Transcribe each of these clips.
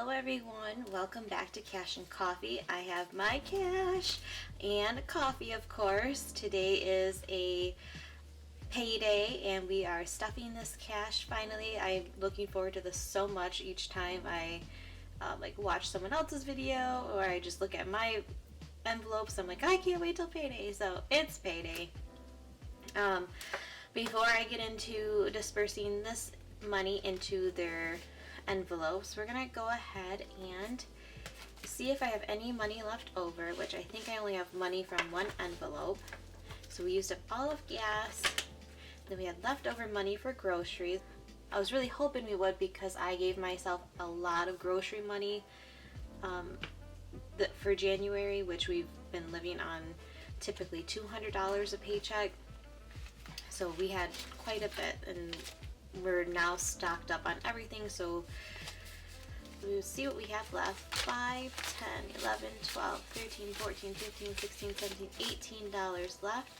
Hello everyone, welcome back to Cash and Coffee. I have my cash and coffee, of course. Today is a payday and we are stuffing this cash finally. I'm looking forward to this so much each time I watch someone else's video or I just look at my envelopes. I'm like, I can't wait till payday. So it's payday. Before I get into dispersing this money into their envelopes, we're gonna go ahead and see if I have any money left over, which I think I only have money from one envelope. So we used up all of gas, then we had leftover money for groceries. I was really hoping we would because I gave myself a lot of grocery money for January, which we've been living on typically $200 a paycheck. So we had quite a bit and we're now stocked up on everything, so we'll see what we have left. 5, 10, 11, 12, 13, 14, 15, 16, 17, $18 left.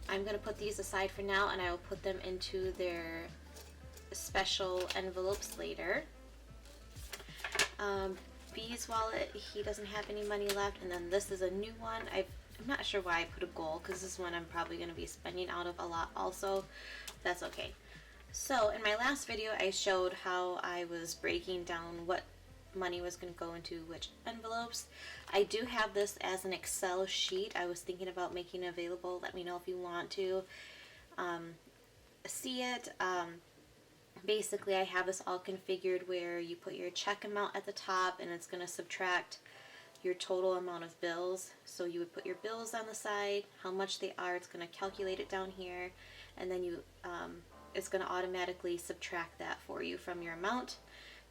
I'm going to put these aside for now and I will put them into their special envelopes later. B's wallet, he doesn't have any money left, and then this is a new one. I'm not sure why I put a goal because this is one I'm probably going to be spending out of a lot also. That's okay. So in my last video I showed how I was breaking down what money was going to go into which envelopes. I do have this as an Excel sheet. I was thinking about making it available. Let me know if you want to see it. Basically I have this all configured where you put your check amount at the top and it's going to subtract your total amount of bills. So you would put your bills on the side, how much they are, it's going to calculate it down here, and then you it's going to automatically subtract that for you from your amount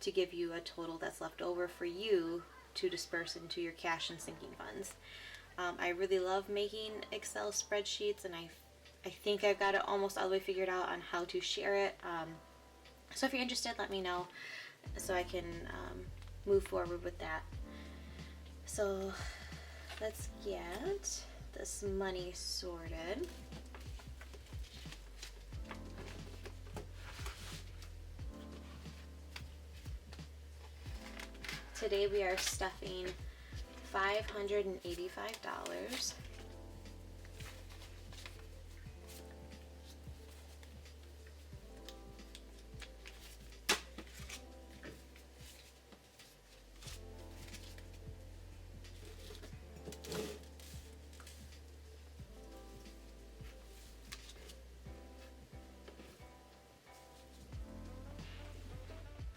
to give you a total that's left over for you to disperse into your cash and sinking funds. I really love making Excel spreadsheets, and I think I've got it almost all the way figured out on how to share it. So if you're interested, let me know so I can move forward with that. So let's get this money sorted. Today we are stuffing $585.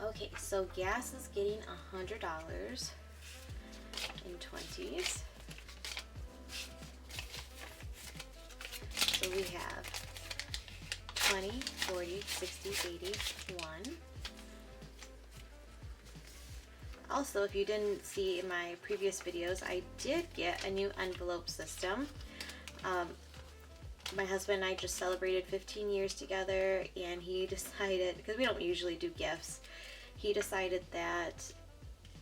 Okay, so gas is getting $100 in 20s. So we have 20, 40, 60, 80, 1. Also, if you didn't see in my previous videos, I did get a new envelope system. My husband and I just celebrated 15 years together, and he decided, because we don't usually do gifts, he decided that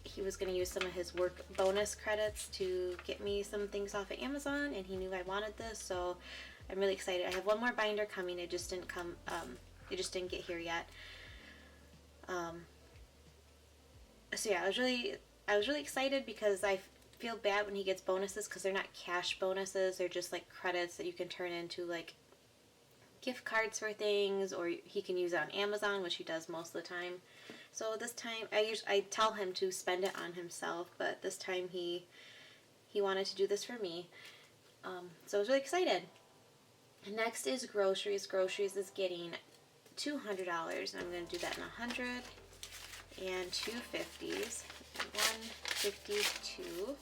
he was going to use some of his work bonus credits to get me some things off of Amazon, and he knew I wanted this, so I'm really excited. I have one more binder coming. It just didn't come. It just didn't get here yet. So yeah, I was really excited because I feel bad when he gets bonuses because they're not cash bonuses. They're just like credits that you can turn into like gift cards for things, or he can use it on Amazon, which he does most of the time. So this time I tell him to spend it on himself, but this time he wanted to do this for me. So I was really excited. Next is groceries. Groceries is getting $200, and I'm going to do that in 100 and 250s. 152.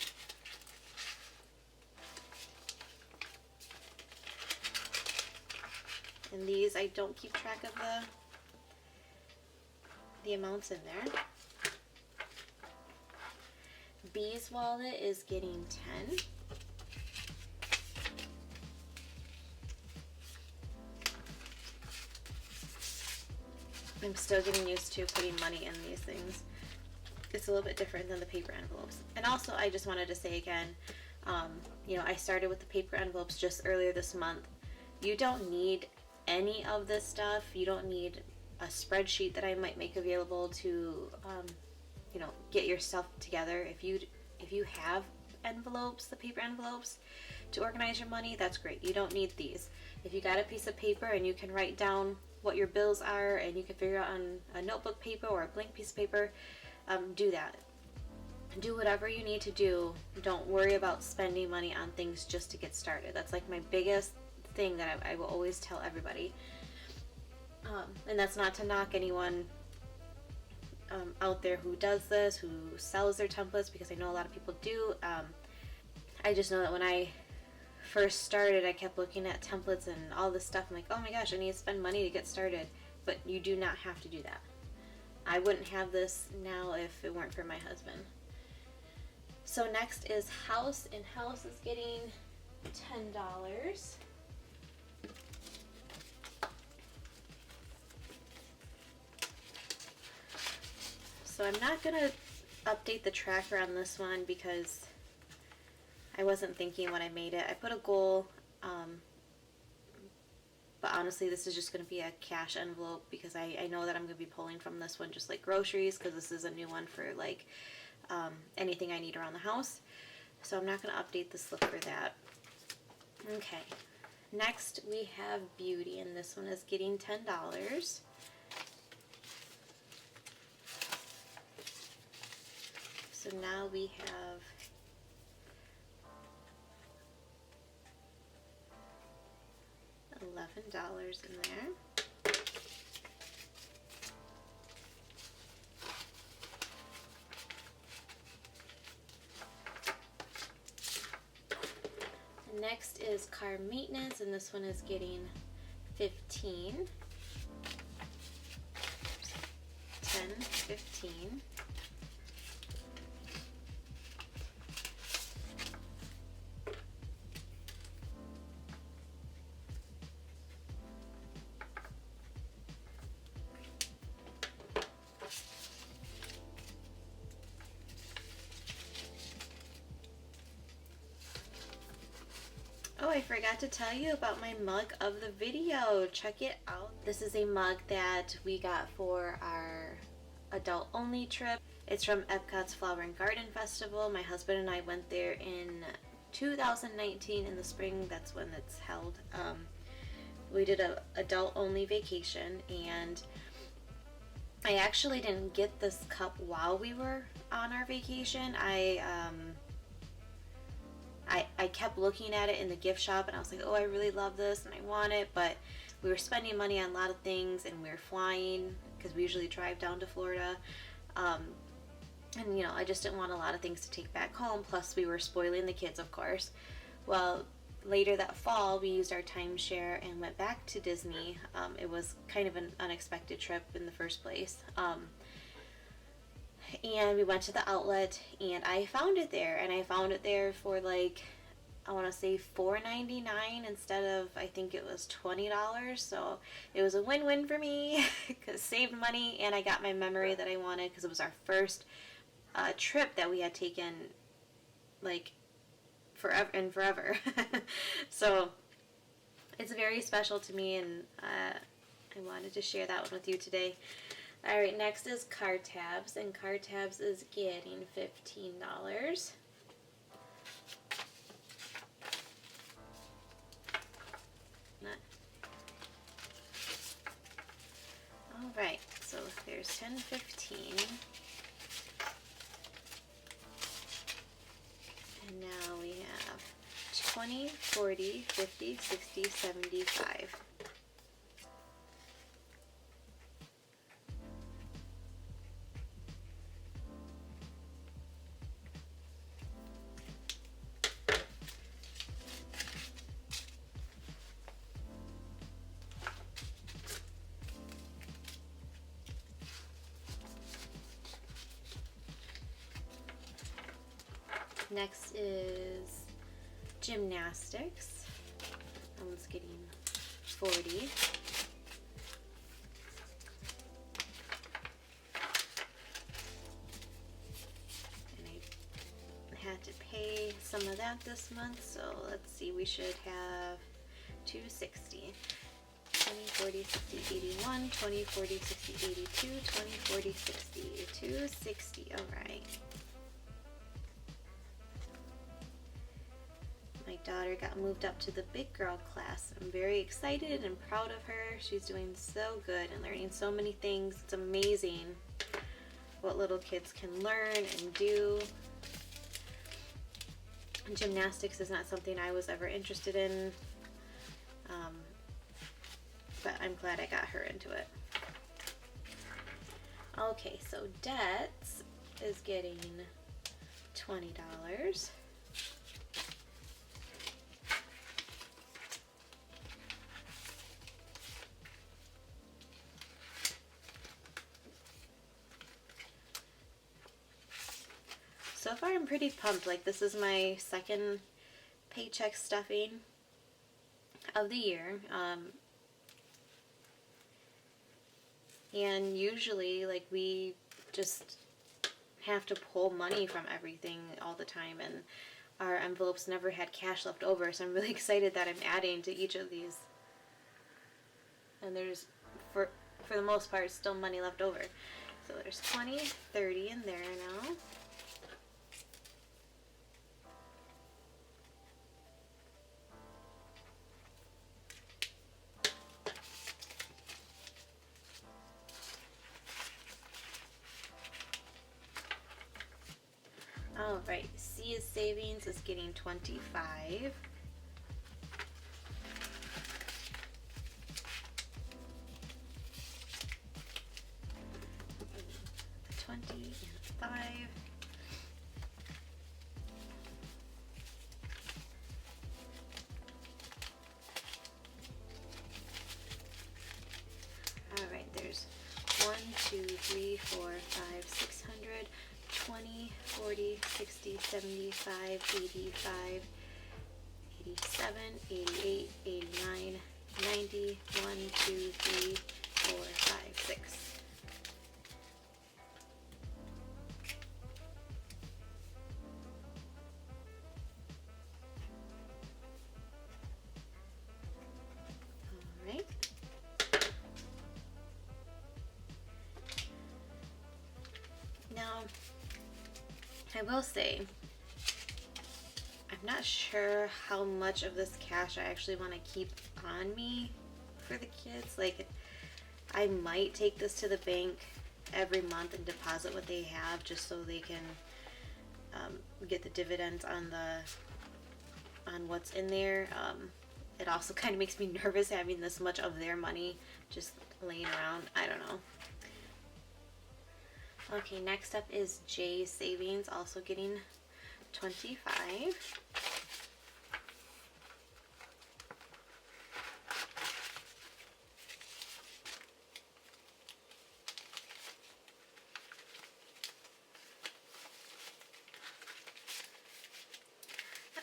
And these, I don't keep track of the amounts in there. B's wallet is getting 10. I'm still getting used to putting money in these things. It's a little bit different than the paper envelopes. And also, I just wanted to say again, I started with the paper envelopes just earlier this month. You don't need any of this stuff. You don't need a spreadsheet that I might make available to you know, get yourself together. If you have envelopes, the paper envelopes to organize your money, that's great. You don't need these. If you got a piece of paper and you can write down what your bills are and you can figure out on a notebook paper or a blank piece of paper, do that. Do whatever you need to do. Don't worry about spending money on things just to get started. That's like my biggest thing that I will always tell everybody. And that's not to knock anyone out there who does this, who sells their templates, because I know a lot of people do. I just know that when I first started, I kept looking at templates and all this stuff. I'm like, oh my gosh, I need to spend money to get started. But you do not have to do that. I wouldn't have this now if it weren't for my husband. So next is house, and house is getting $10. So I'm not going to update the tracker on this one because I wasn't thinking when I made it. I put a goal, but honestly this is just going to be a cash envelope because I know that I'm going to be pulling from this one just like groceries, because this is a new one for like anything I need around the house. So I'm not going to update the slip for that. Okay, next we have beauty, and this one is getting $10. So now we have $11 in there. Next is car maintenance, and this one is getting 15. 10, 15. Oh, I forgot to tell you about my mug of the video. Check it out. This is a mug that we got for our adult only trip. It's from Epcot's Flower and Garden Festival. My husband and I went there in 2019 in the spring. That's when it's held. We did a adult only vacation, and I actually didn't get this cup while we were on our vacation. I kept looking at it in the gift shop, and I was like, oh, I really love this and I want it, but we were spending money on a lot of things, and we were flying because we usually drive down to Florida, and you know, I just didn't want a lot of things to take back home, plus we were spoiling the kids, of course. Well, later that fall we used our timeshare and went back to Disney. It was kind of an unexpected trip in the first place, and we went to the outlet, and I found it there, and I found it there for like, I want to say $4.99 instead of, I think it was $20. So it was a win-win for me because saved money, and I got my memory that I wanted, because it was our first trip that we had taken like forever and forever. So it's very special to me, and I wanted to share that one with you today. Alright, next is card tabs, and card tabs is getting $15. Alright, so there's 10, 15. And now we have 20, 40, 50, 60, 75. Next is gymnastics. That one's getting 40. And I had to pay some of that this month, so let's see, we should have $260. 20, 40, 60, 81, 20, 40, 60, 82, 20, 40, 60, 260. All right. My daughter got moved up to the big girl class. I'm very excited and proud of her. She's doing so good and learning so many things. It's amazing what little kids can learn and do. Gymnastics is not something I was ever interested in, but I'm glad I got her into it. Okay, so Debts is getting $20. So far I'm pretty pumped. Like, this is my second paycheck stuffing of the year. And usually, like, we just have to pull money from everything all the time, and our envelopes never had cash left over, so I'm really excited that I'm adding to each of these. And there's, for the most part, still money left over. So there's 20, 30 in there now. All right, C is savings is getting 25. 20 and 5. All right, there's 1, 2, 3, 4, 5, 600. 20, 40, 60, 75, 85, 87, 88, 89, 90, 1, 2, 3, 4, 5, 6. All right. Now, I will say, I'm not sure how much of this cash I actually want to keep on me for the kids. Like, I might take this to the bank every month and deposit what they have just so they can get the dividends on what's in there. It also kind of makes me nervous having this much of their money just laying around. I don't know. Okay, next up is J savings, also getting 25.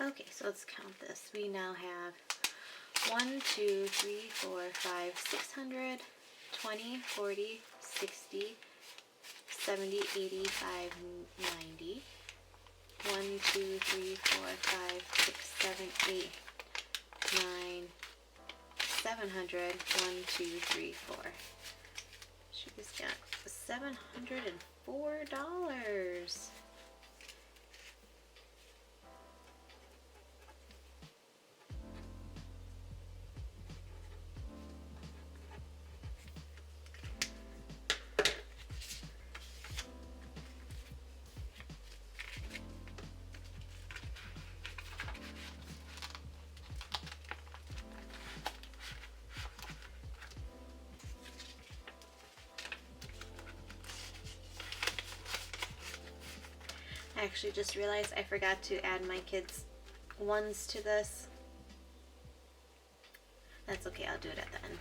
Okay, so let's count this. We now have 1, 2, 3, 4, 5, 600, 20, 40, 60, 70, 85, 90. 1, 2, 3, 4, 5, 6, 7, 8, 9, 700. 1, 2, 3, 4. She's got $704. I actually just realized I forgot to add my kids' ones to this. That's okay, I'll do it at the end.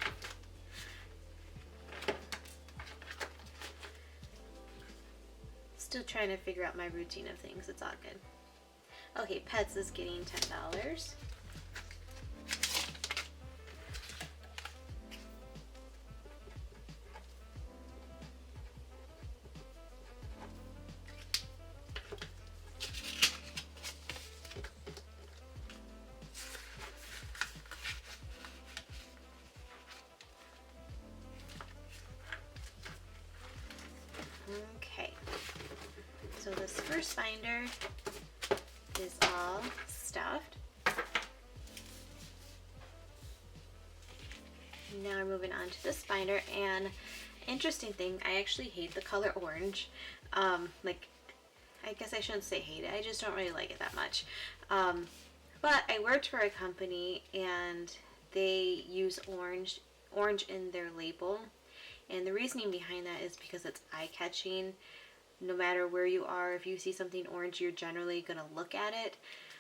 Still trying to figure out my routine of things, it's all good. Okay, Pets is getting $10. this first binder is all stuffed. Now we're moving on to this binder, and interesting thing, I actually hate the color orange. Like, I guess I shouldn't say hate it, I just don't really like it that much. But I worked for a company and they use orange in their label, and the reasoning behind that is because it's eye-catching. No matter where you are, if you see something orange, you're generally gonna look at it.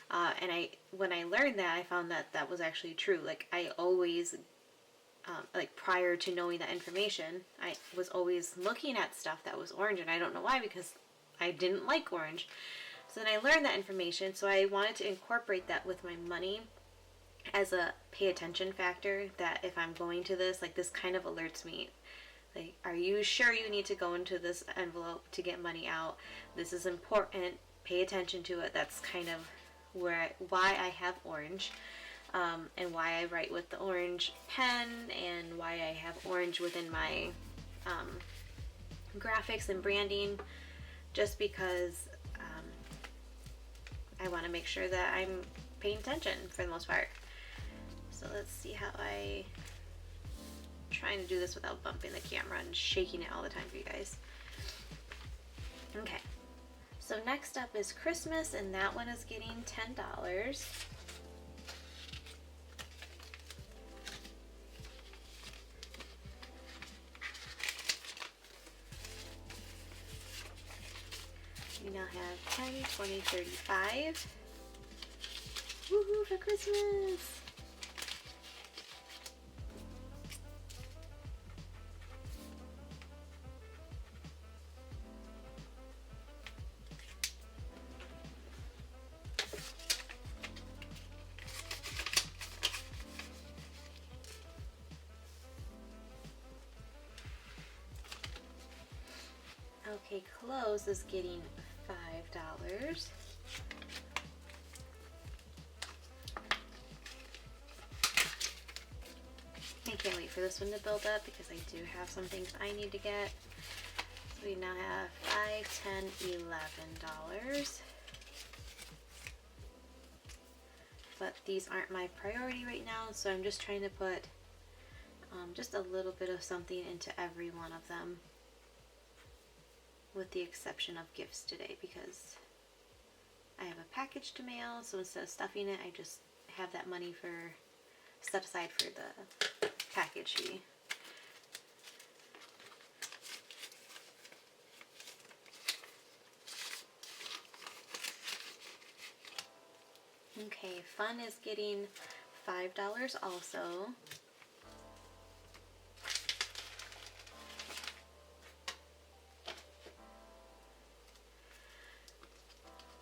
And when I learned that, I found that that was actually true. Like, I always, like, prior to knowing that information, I was always looking at stuff that was orange, and I don't know why, because I didn't like orange. So then I learned that information, so I wanted to incorporate that with my money as a pay attention factor, that if I'm going to this, like, this kind of alerts me. Like, are you sure you need to go into this envelope to get money out? This is important. Pay attention to it. That's kind of why I have orange, and why I write with the orange pen, and why I have orange within my graphics and branding, just because I want to make sure that I'm paying attention for the most part. So let's see how trying to do this without bumping the camera and shaking it all the time for you guys. Okay, so next up is Christmas, and that one is getting $10. We now have 10, 20, 35. Woohoo for Christmas! Okay, clothes is getting $5. I can't wait for this one to build up because I do have some things I need to get. So we now have $5, $10, $11. But these aren't my priority right now, so I'm just trying to put just a little bit of something into every one of them, with the exception of gifts today, because I have a package to mail, so instead of stuffing it, I just have that money set aside for the package fee. Okay, fun is getting $5 also.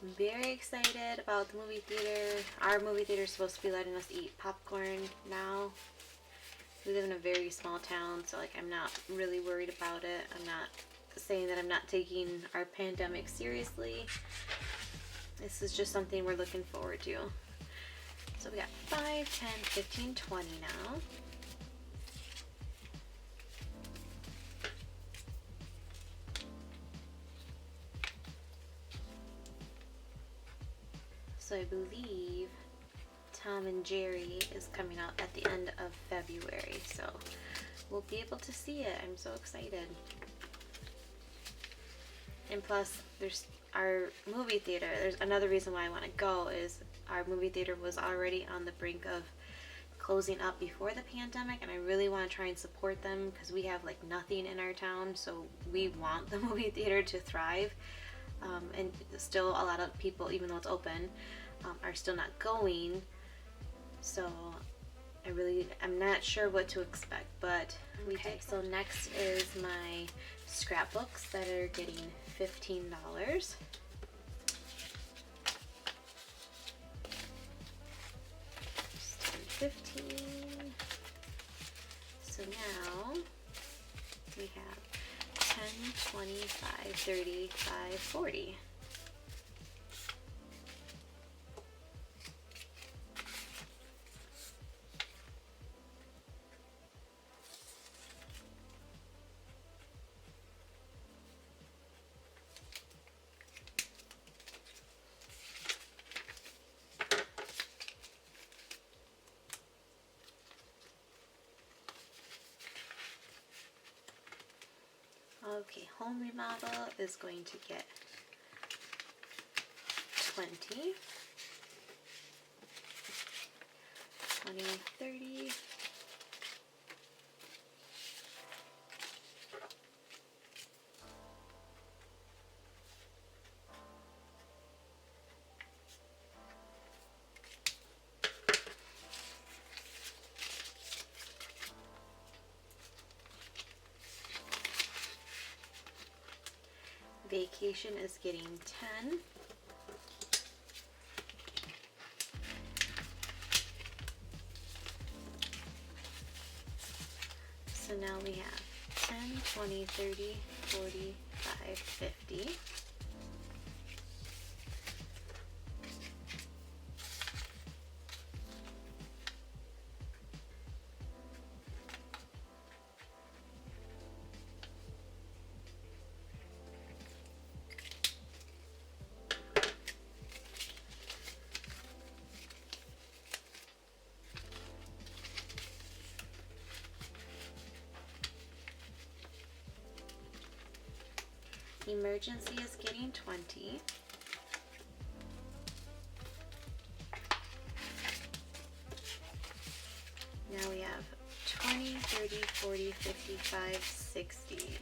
I'm very excited about the movie theater. Our movie theater is supposed to be letting us eat popcorn now. We live in a very small town, so like, I'm not really worried about it. I'm not saying that I'm not taking our pandemic seriously. This is just something we're looking forward to. So we got 5, 10, 15, 20 now. So I believe Tom and Jerry is coming out at the end of February, so we'll be able to see it. I'm so excited. And plus, there's our movie theater. There's another reason why I want to go, is our movie theater was already on the brink of closing up before the pandemic, and I really want to try and support them because we have like nothing in our town, so we want the movie theater to thrive. And still a lot of people, even though it's open, are still not going. So I'm not sure what to expect, but okay. So next is my scrapbooks that are getting $15. Just 15. So now we have 10, 25, 35, 40. Okay, home remodel is going to get 20, 20, 30. Vacation is getting 10. So now we have 10, 20, 30, 45, 50. Emergency is getting 20. Now we have 20, 30, 40, 55, 60.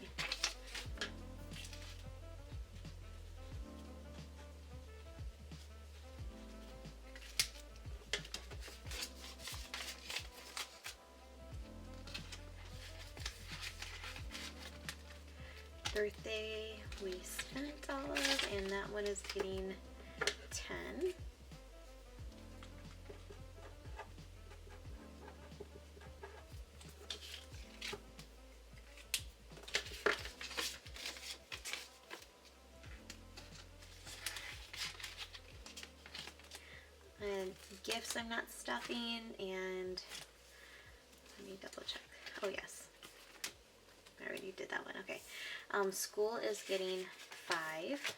Birthday we spent all of, and that one is getting 10. And gifts I'm not stuffing, and let me double check. Oh yes, I already did that one. Okay. School is getting 5.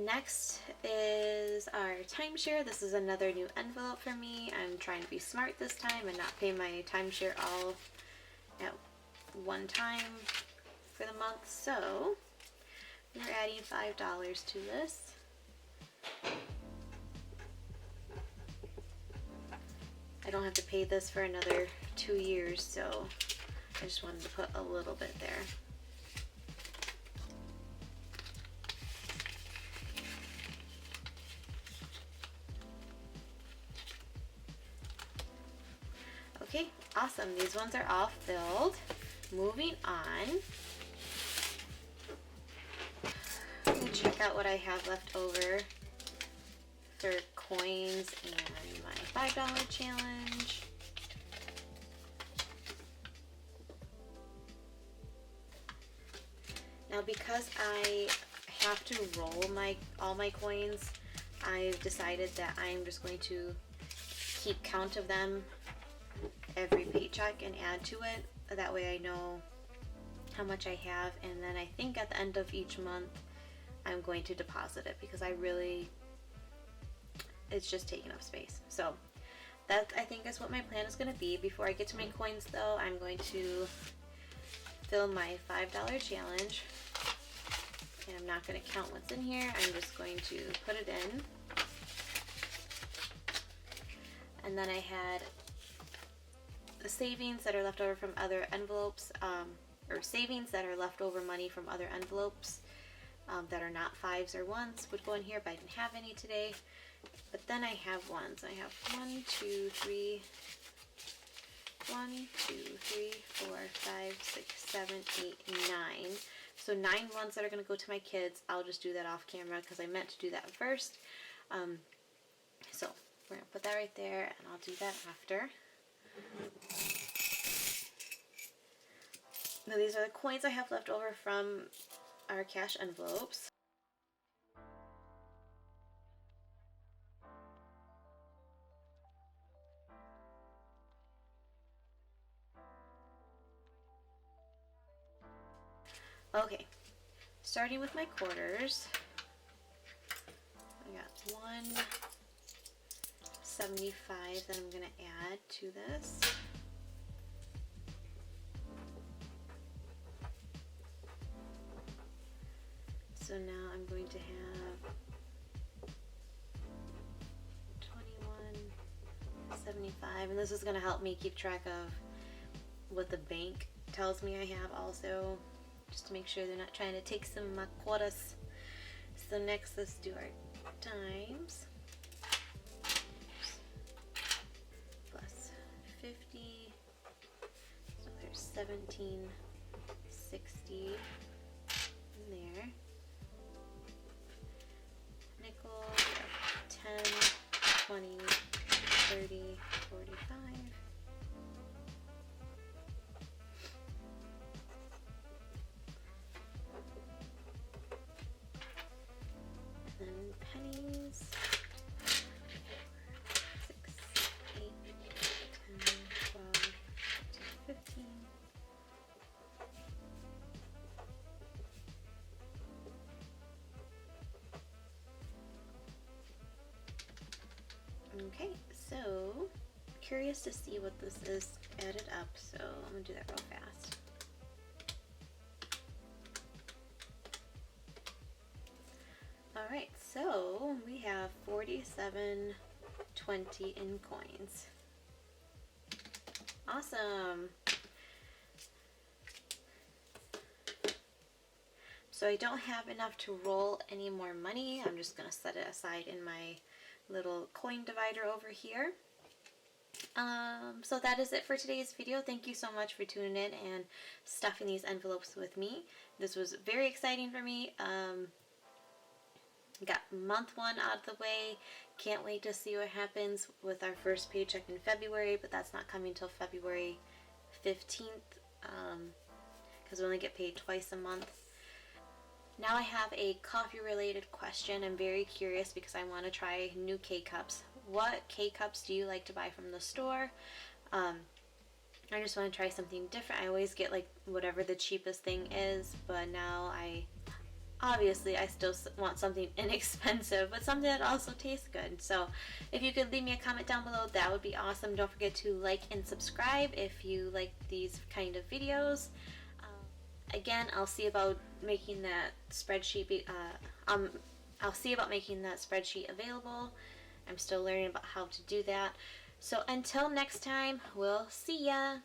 Next is our timeshare. This is another new envelope for me. I'm trying to be smart this time and not pay my timeshare all at one time for the month. So we're adding $5 to this. I don't have to pay this for another 2 years, so I just wanted to put a little bit there. Okay, awesome. These ones are all filled. Moving on. I'm going to check out what I have left over for coins and my $5 challenge. Now because I have to roll all my coins, I've decided that I'm just going to keep count of them every paycheck and add to it. That way I know how much I have, and then I think at the end of each month I'm going to deposit it because it's just taking up space. So that I think is what my plan is going to be. Before I get to my coins though, I'm going to fill my $5 challenge, and I'm not going to count what's in here. I'm just going to put it in. And then I had the savings that are left over from other envelopes, or savings that are leftover money from other envelopes that are not 5s or 1s would go in here, but I didn't have any today. But then I have ones. I have 1, 2, 3, 1, 2, 3, 4, 5, 6, 7, 8, 9. So 9 ones that are going to go to my kids. I'll just do that off camera because I meant to do that first. So we're going to put that right there, and I'll do that after. Now these are the coins I have left over from our cash envelopes. Okay, starting with my quarters, I got 175 that I'm going to add to this. So now I'm going to have 21.75, and this is going to help me keep track of what the bank tells me I have also, just to make sure they're not trying to take some of my quotas. So next, let's do our times. Plus 50, so there's 1760 in there. Nickel, 10, 20, 30, 45. And then pennies, 6, 8, 10, 12, 15. Okay, so curious to see what this is added up, so I'm gonna do that real fast. All right, so we have 47.20 in coins. Awesome. So I don't have enough to roll any more money. I'm just gonna set it aside in my little coin divider over here. So that is it for today's video. Thank you so much for tuning in and stuffing these envelopes with me. This was very exciting for me. Got month 1 out of the way. Can't wait to see what happens with our first paycheck in February, but that's not coming till February 15th because we only get paid twice a month. Now I have a coffee related question. I'm very curious because I want to try new K-Cups. What K-Cups do you like to buy from the store? I just want to try something different. I always get like whatever the cheapest thing is, but now I still want something inexpensive, but something that also tastes good. So if you could leave me a comment down below, that would be awesome. Don't forget to like and subscribe if you like these kind of videos. Again, I'll see about making that spreadsheet. I'll see about making that spreadsheet available. I'm still learning about how to do that. So until next time, we'll see ya.